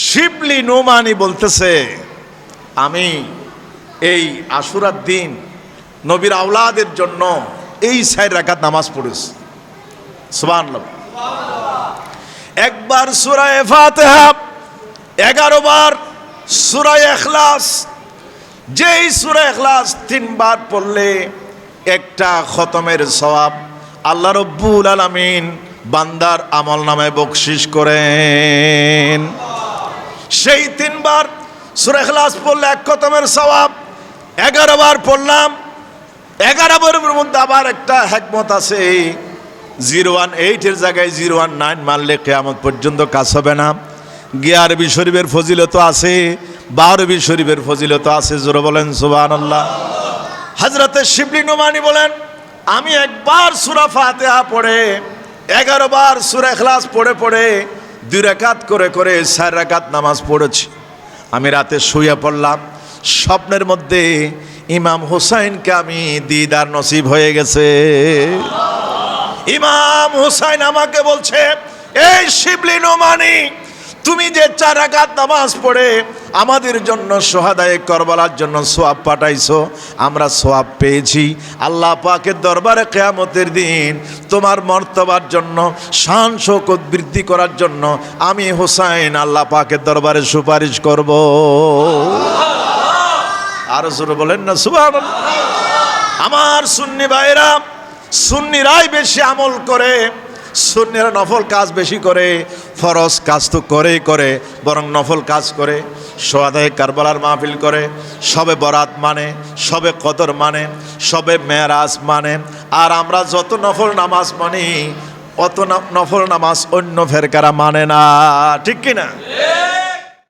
শিবলি নোমানি বলতেছে, আমি এই আশুরার দিন নবীর আওলাদের জন্য এই 4 রাকাত নামাজ পড়েছি। সুবহানাল্লাহ। একবার সূরা ফাতিহা, 11 বার সূরা ইখলাস। যেই সূরা ইখলাস 3 বার পড়লে একটা খতমের সওয়াব আল্লাহ রাব্বুল আলামিন বান্দার আমলনামায় বকশিশ করেন। সেই 3 বার সূরা ইখলাস পড়লে 1 খতমের সওয়াব। 11 বার পড়লাম, 11 বারের মধ্যে আবার একটা হিকমত আছে, 018 এর জায়গায় 019 মারলে কিয়ামত পর্যন্ত কাজ হবে না। গিয়ারবি শরীফের ফজিলত আছে, বারবি শরীফের ফজিলত আছে। জোরে বলেন সুবহানাল্লাহ। হযরতে শিবলি নোমানি বলেন, আমি একবার সূরা ফাতিহা পড়ে 11 বার সূরা ইখলাস পড়ে 2 রাকাত করে 4 রাকাত নামাজ পড়েছি। আমি রাতে শুয়ে পড়লাম, স্বপ্নের মধ্যে ইমাম হুসাইনকে আমি দিদার নসিব হয়ে গেছে। ইমাম হুসাইন আমাকে বলছে, এই শিবলি নোমানি, তুমি যে 4 রাকাত নামাজ পড়ে আমাদের জন্য শহাদায়ে কারবালার জন্য সওয়াব পাঠাইছো, আমরা সওয়াব পেয়েছি। আল্লাহ পাকের দরবারে কিয়ামতের দিন তোমার মর্তবার জন্য, শান শৌকত বৃদ্ধি করার জন্য আমি হুসাইন আল্লাহ পাকের দরবারে সুপারিশ করব। আর জোরে বলেন না সুবহানাল্লাহ। আমার সুন্নি ভাইরা, সুন্নিরাই বেশি আমল করে, সুন্নিরা নফল কাজ বেশি করে, ফরজ কাজ তো করে বরং নফল কাজ করে। শহাদায়ে কারবালার মাহফিল করে, সবে বরাত মানে, সবে কদর মানে, সবে মেরাজ মানে। আর আমরা যত নফল নামাজ মানি অত নফল নামাজ অন্য ফেরকারা মানে না, ঠিক কিনা?